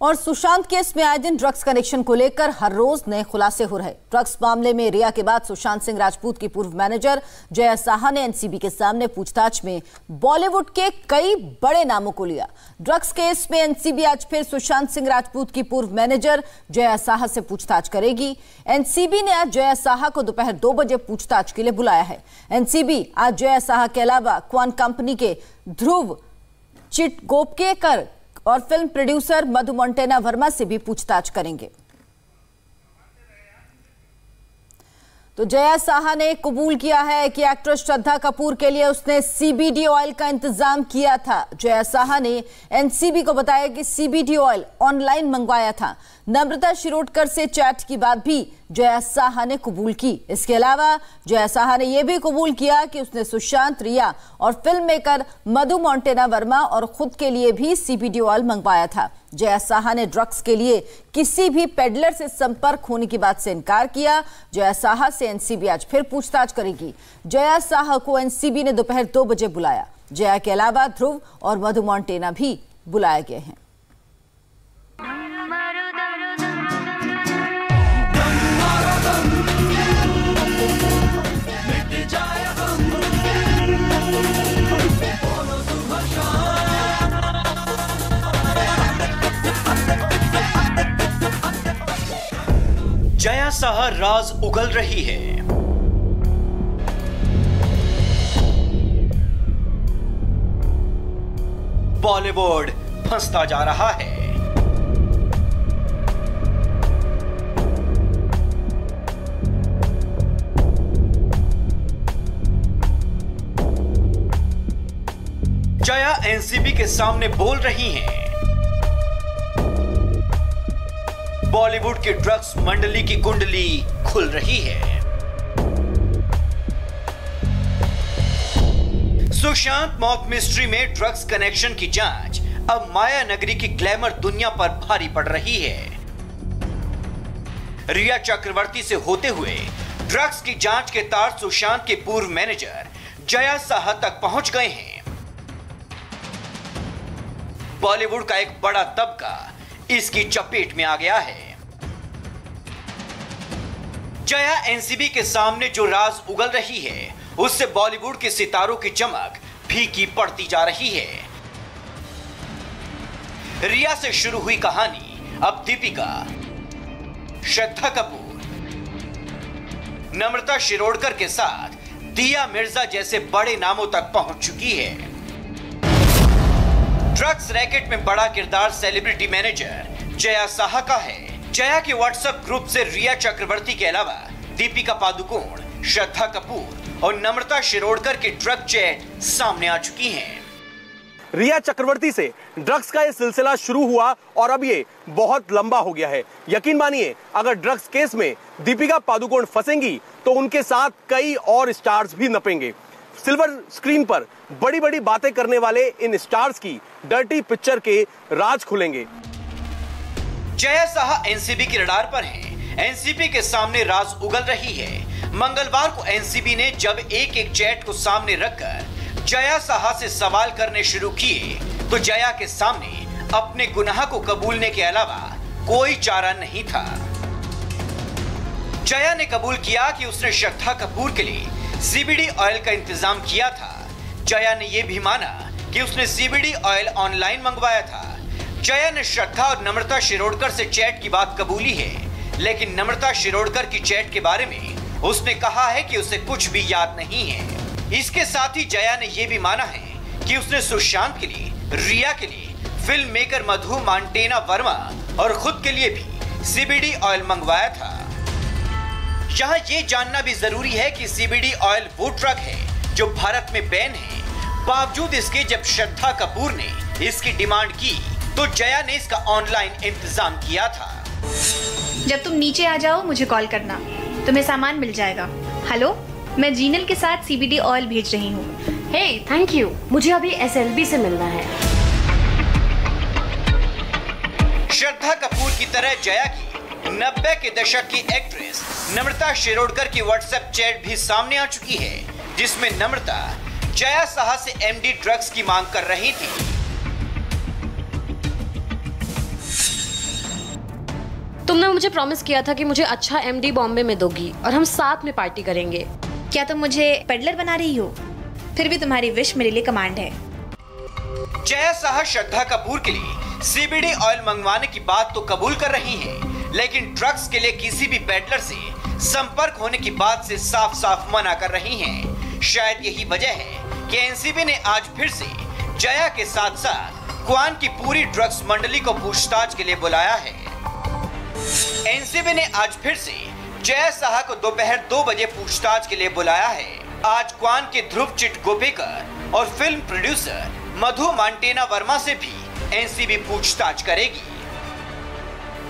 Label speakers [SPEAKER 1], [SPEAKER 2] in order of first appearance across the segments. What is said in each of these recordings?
[SPEAKER 1] और सुशांत केस में आए दिन ड्रग्स कनेक्शन को लेकर हर रोज नए खुलासे हो रहे। ड्रग्स मामले में रिया के बाद सुशांत सिंह राजपूत की पूर्व मैनेजर जया साहा ने एनसीबी के सामने पूछताछ में बॉलीवुड के कई बड़े नामों को लिया। ड्रग्स केस में एनसीबी आज फिर सुशांत सिंह राजपूत की पूर्व मैनेजर जया साहा से पूछताछ करेगी। एनसीबी ने आज जया साहा को दोपहर 2 बजे पूछताछ के लिए बुलाया है। एनसीबी आज जया साहा के अलावा क्वान कंपनी के ध्रुव चिटगोपकेकर और फिल्म प्रोड्यूसर मधु मोंटेना वर्मा से भी पूछताछ करेंगे। तो जया साहा ने कबूल किया है कि एक्ट्रेस श्रद्धा कपूर के लिए उसने सीबीडी ऑयल का इंतजाम किया था। जया साहा ने एनसीबी को बताया कि सीबीडी ऑयल ऑनलाइन मंगवाया था। नम्रता शिरोडकर से चैट की बात भी जया साहा ने कबूल की। इसके अलावा जया साहा ने यह भी कबूल किया कि उसने सुशांत, रिया और फिल्म मेकर मधु मोंटेना वर्मा और खुद के लिए भी सीबीडी ऑयल मंगवाया था। जया साहा ने ड्रग्स के लिए किसी भी पेडलर से संपर्क होने की बात से इनकार किया। जया साहा से एनसीबी आज फिर पूछताछ करेगी। जया साहा को एनसीबी ने दोपहर 2 बजे बुलाया। जया के अलावा ध्रुव और मधु मोंटेना भी बुलाए गए हैं।
[SPEAKER 2] जया साहा राज उगल रही है। बॉलीवुड फंसता जा रहा है। जया एनसीबी के सामने बोल रही हैं। बॉलीवुड की ड्रग्स मंडली की कुंडली खुल रही है। सुशांत मौत मिस्ट्री में ड्रग्स कनेक्शन की जांच अब माया नगरी की ग्लैमर दुनिया पर भारी पड़ रही है। रिया चक्रवर्ती से होते हुए ड्रग्स की जांच के तार सुशांत के पूर्व मैनेजर जया साहा तक पहुंच गए हैं। बॉलीवुड का एक बड़ा तबका इसकी चपेट में आ गया है। जया एनसीबी के सामने जो राज उगल रही है, उससे बॉलीवुड के सितारों की चमक फीकी पड़ती जा रही है। रिया से शुरू हुई कहानी अब दीपिका, श्रद्धा कपूर, नम्रता शिरोडकर के साथ दिया मिर्जा जैसे बड़े नामों तक पहुंच चुकी है। ड्रग्स रैकेट में बड़ा किरदार सेलिब्रिटी मैनेजर जया साहा का है। जया के व्हाट्सएप ग्रुप से रिया चक्रवर्ती के अलावा दीपिका पादुकोण, श्रद्धा कपूर और नम्रता शिरोडकर की ड्रग चैट सामने आ चुकी हैं।
[SPEAKER 3] रिया चक्रवर्ती से ड्रग्स का ये सिलसिला शुरू हुआ और अब ये बहुत लंबा हो गया है। यकीन मानिए, अगर ड्रग्स केस में दीपिका पादुकोण फंसेंगी तो उनके साथ कई और स्टार्स भी नपेंगे। सिल्वर स्क्रीन पर बड़ी बड़ी बातें करने वाले इन स्टार्स की डर्टी पिक्चर के राज खुलेंगे।
[SPEAKER 2] जया साहा एनसीबी के रडार पर हैं। एनसीबी के सामने राज उगल रही है। मंगलवार को एनसीबी ने जब एक एक चैट को सामने रखकर जया साहा से सवाल करने शुरू किए तो जया के सामने अपने गुनाह को कबूलने के अलावा कोई चारा नहीं था। जया ने कबूल किया कि उसने श्रद्धा कपूर के लिए सीबीडी ऑयल का इंतजाम किया था। जया ने यह भी माना कि उसने सीबीडी ऑयल ऑनलाइन मंगवाया था। जया ने श्रद्धा और नम्रता शिरोडकर से चैट की बात कबूली है, लेकिन नम्रता शिरोडकर की चैट के बारे में उसने कहा है कि उसे कुछ भी याद नहीं है। इसके साथ ही जया ने यह भी माना है कि उसने सुशांत के लिए, रिया के लिए, फिल्म मेकर मधु मोंटेना वर्मा और खुद के लिए भी सीबीडी ऑयल मंगवाया था। यहाँ ये जानना भी जरूरी है कि सीबीडी ऑयल वो ड्रग है जो भारत में बैन है। बावजूद इसके जब श्रद्धा कपूर ने इसकी डिमांड की तो जया ने इसका ऑनलाइन इंतजाम किया था।
[SPEAKER 4] जब तुम नीचे आ जाओ मुझे कॉल करना, तुम्हें सामान मिल जाएगा। हेलो, मैं जीनल के साथ सीबीडी ऑयल भेज रही हूँ।
[SPEAKER 5] हे, थैंक यू, मुझे अभी एसएलबी से मिलना है।
[SPEAKER 2] श्रद्धा कपूर की तरह जया की 90 के दशक की एक्ट्रेस नम्रता शिरोडकर की व्हाट्सएप चैट भी सामने आ चुकी है, जिसमें नम्रता जया साहा से एमडी ड्रग्स की मांग कर रही थी।
[SPEAKER 5] तुमने मुझे प्रॉमिस किया था कि मुझे अच्छा एमडी बॉम्बे में दोगी और हम साथ में पार्टी करेंगे।
[SPEAKER 4] क्या तुम मुझे पेडलर बना रही हो? फिर भी तुम्हारी विश मेरे लिए कमांड है।
[SPEAKER 2] जया साहा श्रद्धा कपूर के लिए सीबीडी ऑयल मंगवाने की बात तो कबूल कर रही हैं, लेकिन ड्रग्स के लिए किसी भी पेडलर से संपर्क होने की बात से साफ साफ मना कर रही हैं। शायद यही वजह है कि एनसीबी ने आज फिर से जया के साथ साथ क्वान की पूरी ड्रग्स मंडली को पूछताछ के लिए बुलाया है। एनसीबी ने आज फिर से जया साहा को दोपहर 2 बजे पूछताछ के लिए बुलाया है। आज क्वान के ध्रुव चिट गोपेकर और फिल्म प्रोड्यूसर मधु मांटेना वर्मा से भी एनसीबी पूछताछ करेगी।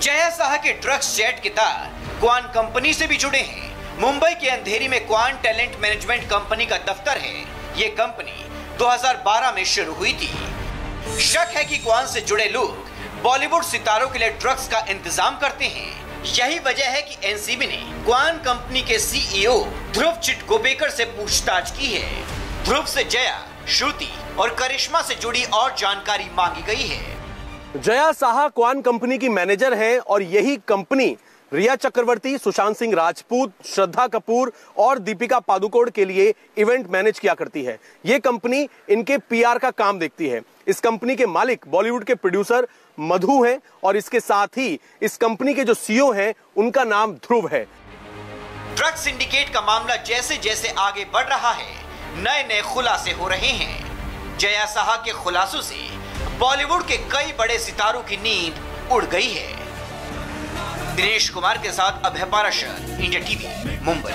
[SPEAKER 2] जया साहा के ड्रग्स चैट के तार क्वान कंपनी से भी जुड़े हैं। मुंबई के अंधेरी में क्वान टैलेंट मैनेजमेंट कंपनी का दफ्तर है। ये कंपनी 2012 में शुरू हुई थी। शक है कि क्वान से जुड़े लोग बॉलीवुड सितारों के लिए ड्रग्स का इंतजाम करते हैं। यही वजह है कि एनसीबी ने क्वान कंपनी के सीईओ ध्रुव चिट गोपेकर से पूछताछ की है। ध्रुव से जया, श्रुति और करिश्मा से जुड़ी और जानकारी मांगी गई है।
[SPEAKER 3] जया साहा क्वान कंपनी की मैनेजर है और यही कंपनी रिया चक्रवर्ती, सुशांत सिंह राजपूत, श्रद्धा कपूर और दीपिका पादुकोण के लिए इवेंट मैनेज किया करती है। यह कंपनी इनके पीआर का काम देखती है। इस कंपनी के मालिक बॉलीवुड के प्रोड्यूसर मधु हैं और इसके साथ ही इस कंपनी के जो सीईओ हैं उनका नाम ध्रुव है।
[SPEAKER 2] ड्रग सिंडिकेट का मामला जैसे जैसे आगे बढ़ रहा है, नए नए खुलासे हो रहे हैं। जया साहा के खुलासों से बॉलीवुड के कई बड़े सितारों की नींद उड़ गई है। दिनेश कुमार के साथ अभय पाराशर, इंडिया टीवी, मुंबई।